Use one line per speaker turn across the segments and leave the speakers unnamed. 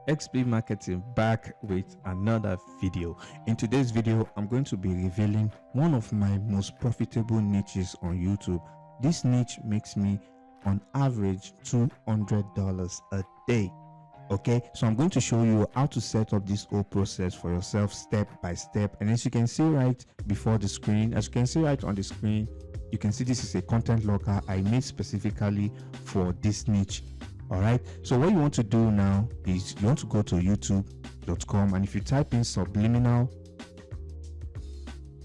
XP Marketing back with another video. In today's video, I'm going to be revealing one of my most profitable niches on YouTube. This niche makes me on average $200 a day. Okay, so I'm going to show you how to set up this whole process for yourself step by step. And as you can see right before the screen, as you can see right on the screen, you can see this is a content logger I made specifically for this niche. All right, so what you want to do now is you want to go to youtube.com, and if you type in Subliminal,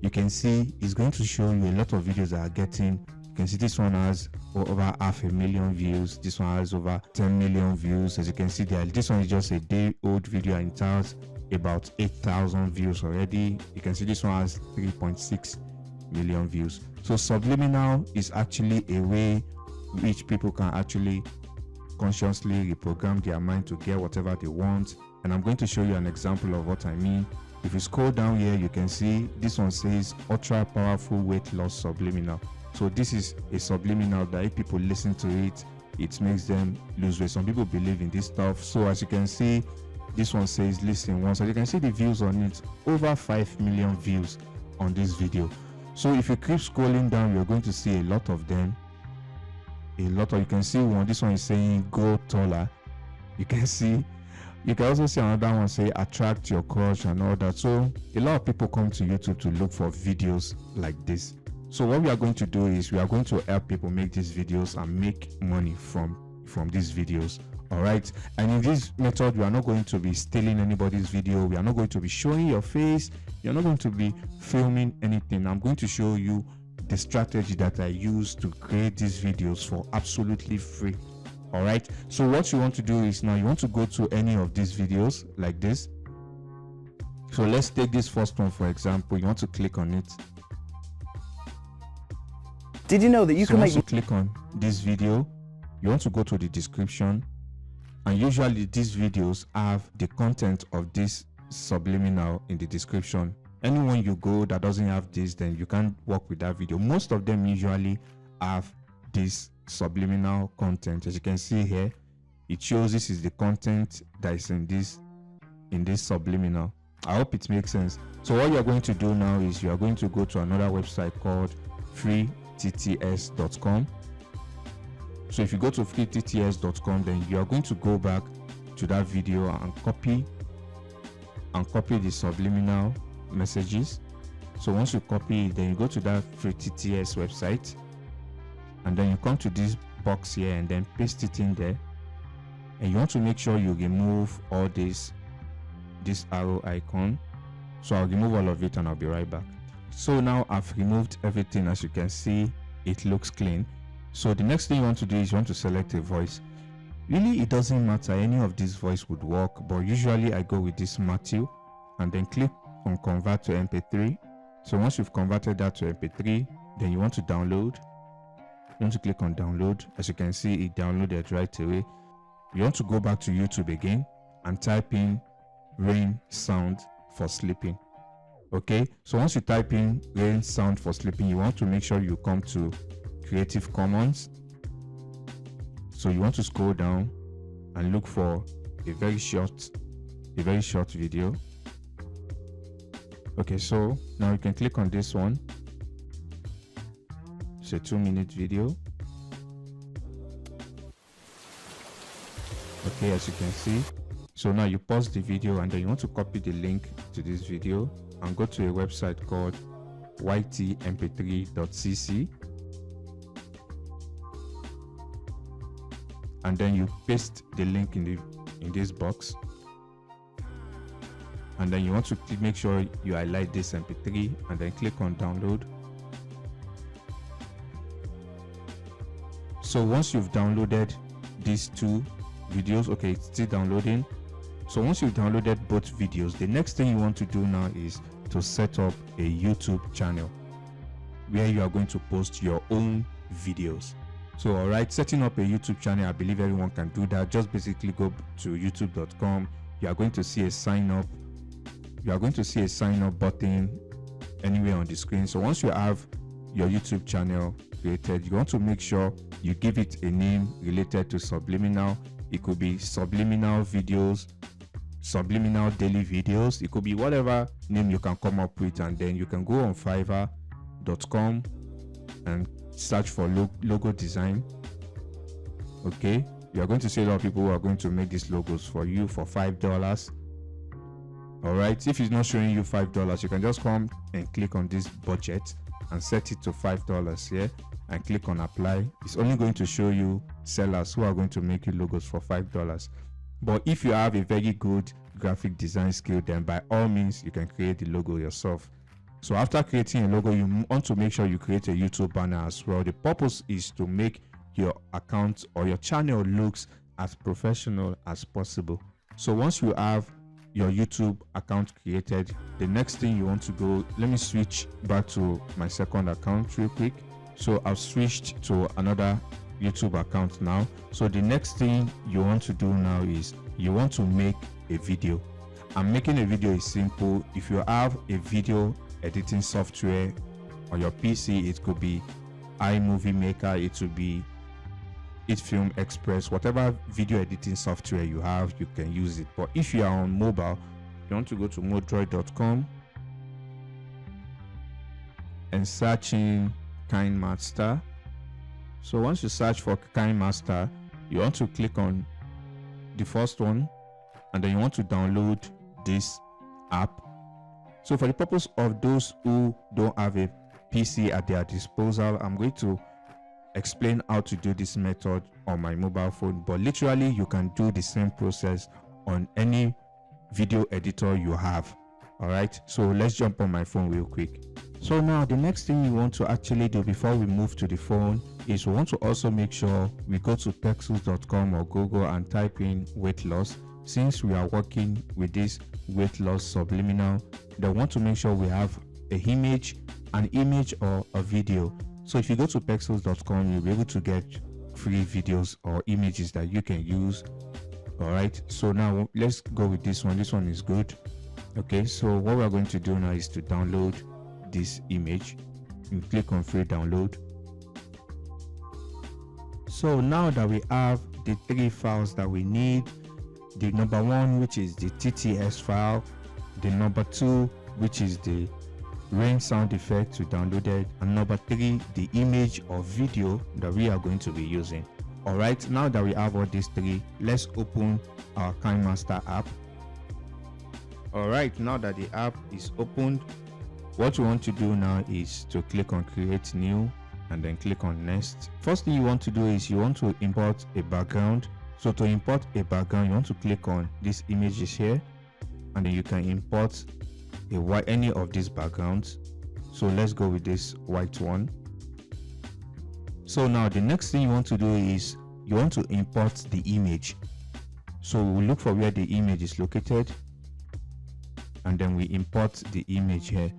you can see it's going to show you a lot of videos that are getting. You can see this one has over 500,000 views, this one has over 10 million views. As you can see there, this one is just a day old video and it has about 8,000 views already. You can see this one has 3.6 million views. So Subliminal is actually a way which people can actually consciously reprogram their mind to get whatever they want. And I'm going to show you an example of what I mean. If you scroll down here, you can see this one says ultra powerful weight loss subliminal. So this is a subliminal that if people listen to it, it makes them lose weight. Some people believe in this stuff. So as you can see, this one says listen once. As you can see the views on it, over 5 million views on this video. So if you keep scrolling down, you're going to see a lot of them. You can see one, this one is saying go taller. You can also see another one say attract your crush and all that. So a lot of people come to YouTube to look for videos like this. So what we are going to do is we are going to help people make these videos and make money from these videos. All right, and in this method we are not going to be stealing anybody's video. We are not going to be showing your face. You're not going to be filming anything. I'm going to show you the strategy that I use to create these videos for absolutely free. All right, so what you want to do is now you want to go to any of these videos like this. So let's take this first one for example. You want to click on it.
Did you know that you can make...
Once you click on this video, you want to go to the description, and usually these videos have the content of this subliminal in the description. Anyone you go that doesn't have this, then you can't work with that video. Most of them usually have this subliminal content. As you can see here, it shows this is the content that is in this subliminal. I hope it makes sense. So what you're going to do now is you are going to go to another website called freetts.com. So if you go to freetts.com, then you are going to go back to that video and copy the subliminal messages. So once you copy it, then you go to that freetts website, and then you come to this box here and then paste it in there. And you want to make sure you remove all this arrow icon. So I'll remove all of it and I'll be right back. So now I've removed everything. As you can see, it looks clean. So the next thing you want to do is you want to select a voice. Really, it doesn't matter, any of this voice would work, but usually I go with this Matthew, and then click on convert to MP3. So once you've converted that to MP3, then you want to download. You want to click on download. As you can see, it downloaded right away. You want to go back to YouTube again and type in rain sound for sleeping. Okay, so once you type in rain sound for sleeping, you want to make sure you come to Creative Commons. So you want to scroll down and look for a very short video. Okay, so now you can click on this one. It's a 2-minute video. Okay, as you can see. So now you pause the video and then you want to copy the link to this video and go to a website called ytmp3.cc, and then you paste the link in this box, and then you want to make sure you highlight this mp3 and then click on download. So once you've downloaded these two videos, okay, it's still downloading. So once you've downloaded both videos, the next thing you want to do now is to set up a YouTube channel where you are going to post your own videos. So all right, setting up a YouTube channel, I believe everyone can do that. Just basically go to youtube.com. You are going to see a sign up. You are going to see a sign up button anywhere on the screen. So once you have your YouTube channel created, you want to make sure you give it a name related to Subliminal. It could be Subliminal Videos Subliminal daily videos. It could be whatever name you can come up with, and then you can go on fiverr.com and search for logo design. Okay, you are going to see a lot of people who are going to make these logos for you for $5. All right, if it's not showing you $5, you can just come and click on this budget and set it to $5 here, and click on apply. It's only going to show you sellers who are going to make you logos for $5. But if you have a very good graphic design skill, then by all means you can create the logo yourself. So after creating a logo, you want to make sure you create a YouTube banner as well. The purpose is to make your account or your channel looks as professional as possible. So once you have your YouTube account created, the next thing you want to go, let me switch back to my second account real quick. So I've switched to another YouTube account now. So the next thing you want to do now is you want to make a video. And making a video is simple. If you have a video editing software on your PC, it could be iMovie Maker, it could be Film Express, whatever video editing software you have, you can use it. But if you are on mobile, you want to go to modroid.com and search in KineMaster. So once you search for KineMaster, you want to click on the first one, and then you want to download this app. So for the purpose of those who don't have a PC at their disposal, I'm going to explain how to do this method on my mobile phone, but literally you can do the same process on any video editor you have. All right, so let's jump on my phone real quick. So now the next thing you want to actually do before we move to the phone is we want to also make sure we go to pexels.com or Google and type in weight loss. Since we are working with this weight loss Subliminal, then want to make sure we have an image or a video. So if you go to pexels.com, you'll be able to get free videos or images that you can use. All right, so now let's go with this one. This one is good. Okay, so what we're going to do now is to download this image. You click on free download. So now that we have the 3 files that we need, the number 1, which is the TTS file, the number 2, which is the rain sound effect we downloaded, and number 3, the image or video that we are going to be using. All right, now that we have all these 3, let's open our KineMaster app. All right, now that the app is opened, what you want to do now is to click on create new and then click on next. First thing you want to do is you want to import a background. So to import a background, you want to click on these images here, and then you can import any of these backgrounds. So let's go with this white one. So now the next thing you want to do is you want to import the image. So we look for where the image is located, and then we import the image here.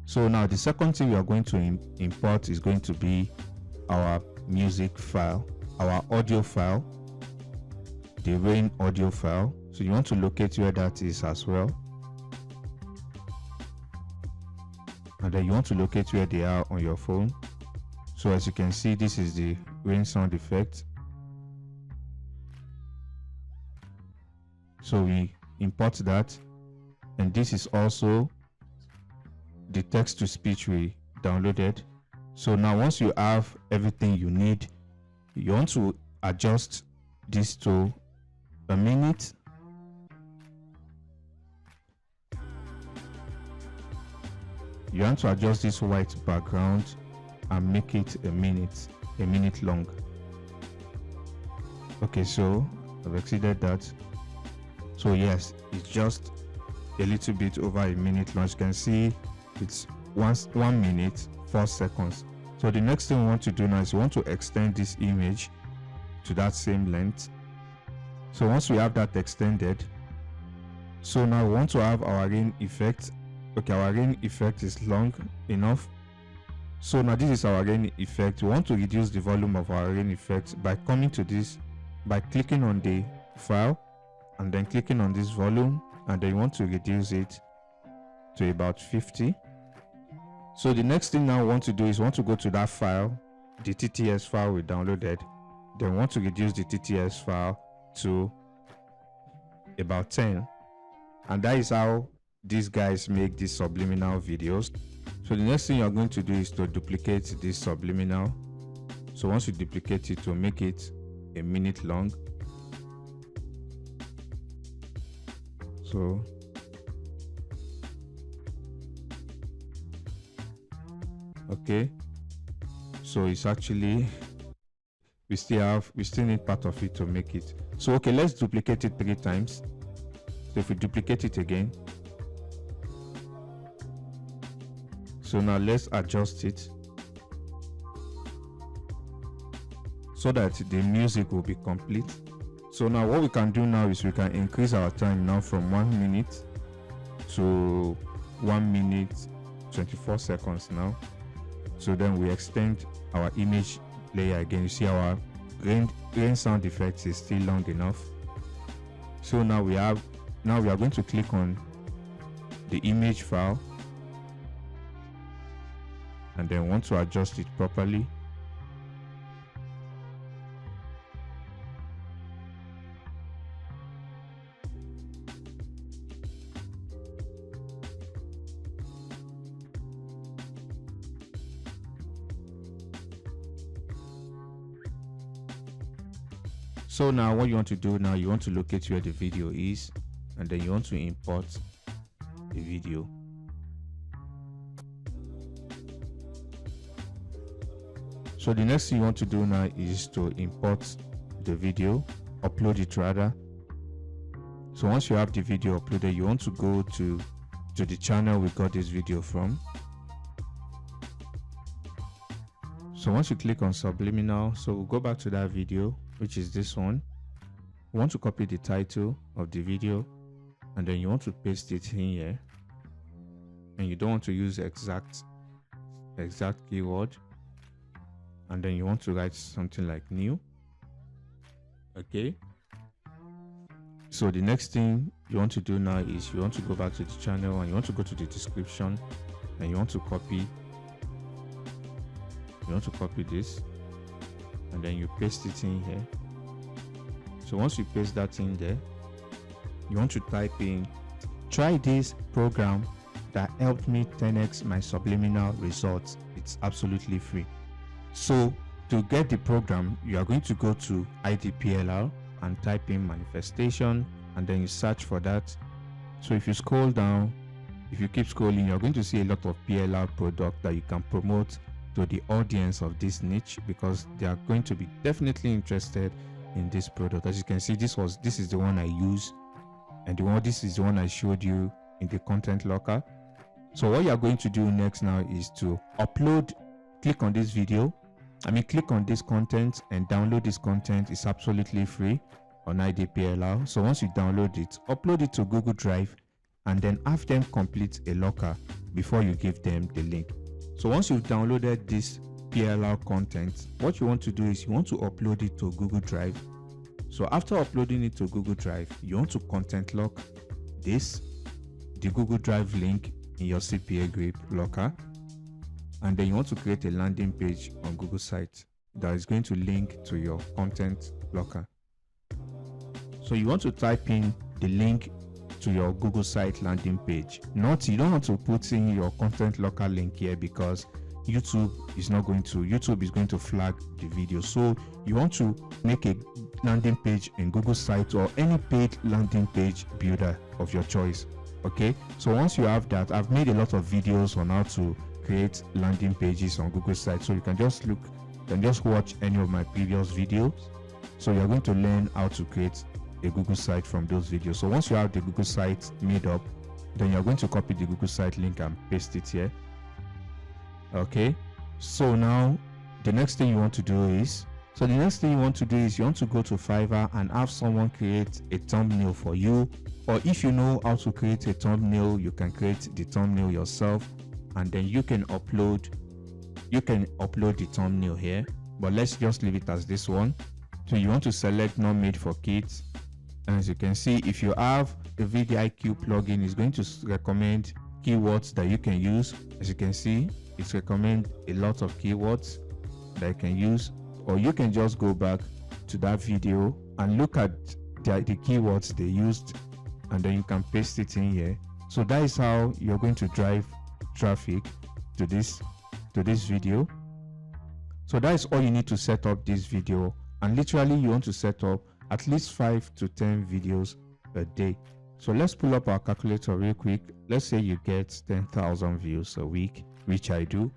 So now the second thing we are going to import is going to be our music file, our audio file, the rain audio file. So you want to locate where that is as well, and then you want to locate where they are on your phone. So as you can see, this is the rain sound effect. So we import that, and this is also the text to speech we downloaded. So now once you have everything you need, you want to adjust this to a minute. You want to adjust this white background and make it a minute long. Okay, so I've exceeded that. So yes, it's just a little bit over a minute long. As you can see, it's 1 minute 4 seconds. So the next thing we want to do now is we want to extend this image to that same length. So once we have that extended, so now we want to have our rain effect. Okay, our rain effect is long enough. So now this is our rain effect. We want to reduce the volume of our rain effect by coming to this, by clicking on the file and then clicking on this volume, and then you want to reduce it to about 50. So the next thing now we want to do is we want to go to that file, the TTS file we downloaded. Then we want to reduce the TTS file to about 10. And that is how these guys make these subliminal videos. So the next thing you're going to do is to duplicate this subliminal. So once you duplicate it, to make it a minute long. So okay, so it's actually we still need part of it to make it. So okay, let's duplicate it 3 times. So if we duplicate it again, so now let's adjust it so that the music will be complete. So now what we can do now is we can increase our time now from 1 minute to 1 minute 24 seconds now. So then we extend our image layer again. You see our rain sound effects is still long enough. So now we are going to click on the image file and then want to adjust it properly. So now what you want to do now, you want to locate where the video is and then you want to import the video. So the next thing you want to do now is to import the video, upload it rather. So once you have the video uploaded, you want to go to the channel we got this video from. So once you click on Subliminal, so we'll go back to that video, which is this one. You want to copy the title of the video and then you want to paste it in here, and you don't want to use exact keyword, and then you want to write something like new. Okay, so the next thing you want to do now is you want to go back to the channel and you want to go to the description and you want to copy this and then you paste it in here. So once you paste that in there, you want to type in, try this program that helped me 10x my subliminal results. It's absolutely free. So to get the program, you are going to go to IDPLR and type in manifestation and then you search for that. So if you scroll down, if you keep scrolling, you're going to see a lot of PLR products that you can promote to the audience of this niche, because they are going to be definitely interested in this product. As you can see, this is the one I use, and this is the one I showed you in the content locker. So what you are going to do next now is to click on this content and download this content. It's absolutely free on IDPLR. So once you download it, upload it to Google Drive and then have them complete a locker before you give them the link. So once you've downloaded this PLR content, what you want to do is you want to upload it to Google Drive. So after uploading it to Google Drive, you want to content lock the Google Drive link in your CPA Grip locker, and then you want to create a landing page on Google site that is going to link to your content locker. So you want to type in the link to your Google site landing page. You don't want to put in your content locker link here, because YouTube is going to flag the video. So you want to make a landing page in Google site or any paid landing page builder of your choice. Okay, so once you have that, I've made a lot of videos on how to create landing pages on Google site, so you can just watch any of my previous videos. So you're going to learn how to create a Google site from those videos. So once you have the Google site made up, then you're going to copy the Google site link and paste it here. Okay, so now the next thing you want to do is you want to go to Fiverr and have someone create a thumbnail for you, or if you know how to create a thumbnail, you can create the thumbnail yourself and then you can upload the thumbnail here. But let's just leave it as this one. So you want to select not made for kids, and as you can see, if you have the VidIQ plugin, it's going to recommend keywords that you can use. As you can see, it's recommend a lot of keywords that you can use, or you can just go back to that video and look at the keywords they used and then you can paste it in here. So that is how you're going to drive traffic to this video. So that is all you need to set up this video, and literally you want to set up at least 5 to 10 videos a day. So let's pull up our calculator real quick. Let's say you get 10,000 views a week, which I do,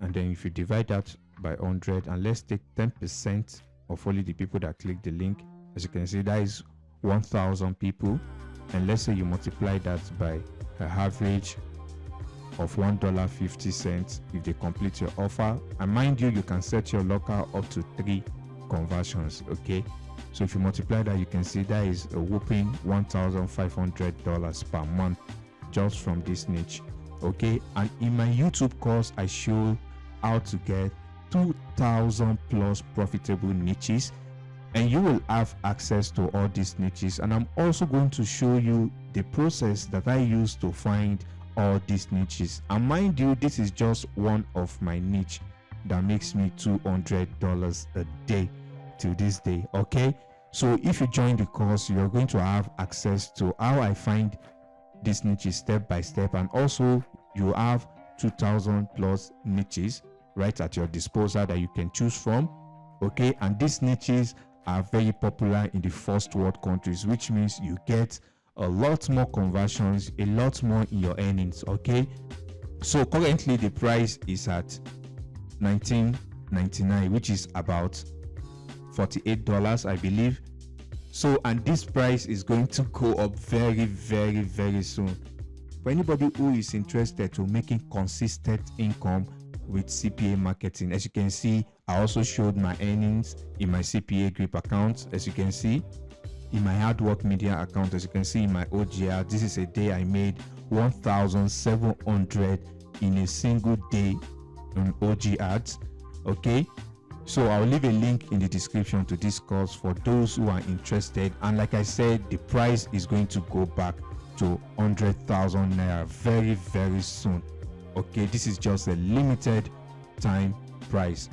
and then if you divide that by 100, and let's take 10% of only the people that click the link, as you can see that is 1,000 people, and let's say you multiply that by an average of $1.50 if they complete your offer. And mind you, you can set your locker up to 3 conversions. Okay, so if you multiply that, you can see that is a whopping $1,500 per month just from this niche. Okay, and in my YouTube course I show how to get 2,000 plus profitable niches, and you will have access to all these niches. And I'm also going to show you the process that I use to find all these niches. And mind you, this is just one of my niche that makes me $200 a day till this day. Okay, so if you join the course, you're going to have access to how I find these niches step by step, and also you have 2,000 plus niches right at your disposal that you can choose from. Okay, and these niches are very popular in the first world countries, which means you get a lot more conversions, a lot more in your earnings. Okay, so currently the price is at $19.99, which is about $48, I believe. So, and this price is going to go up very, very, very soon. For anybody who is interested to making consistent income with CPA marketing, as you can see, I also showed my earnings in my CPA Grip account, as you can see, in my Hard Work Media account, as you can see in my OGR. This is a day I made 1,700 in a single day on OG ads. Okay, so I'll leave a link in the description to this course for those who are interested. And like I said, the price is going to go back to 100,000 naira very, very soon. Okay, this is just a limited time price.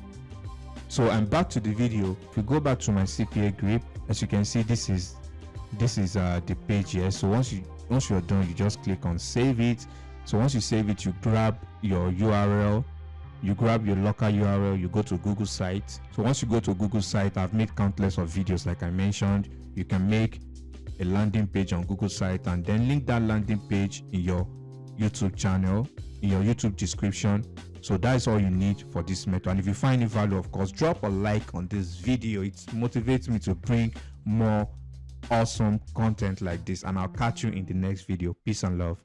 So I'm back to the video. If you go back to my CPA Grip, as you can see, this is the page here. So once you're done, you just click on save it. So once you save it, you grab your URL, you grab your local URL, you go to Google site. So once you go to Google site, I've made countless of videos like I mentioned. You can make a landing page on Google site and then link that landing page in your YouTube channel, in your YouTube description. So that's all you need for this method. And if you find any value, of course, drop a like on this video. It motivates me to bring more awesome content like this, and I'll catch you in the next video. Peace and love.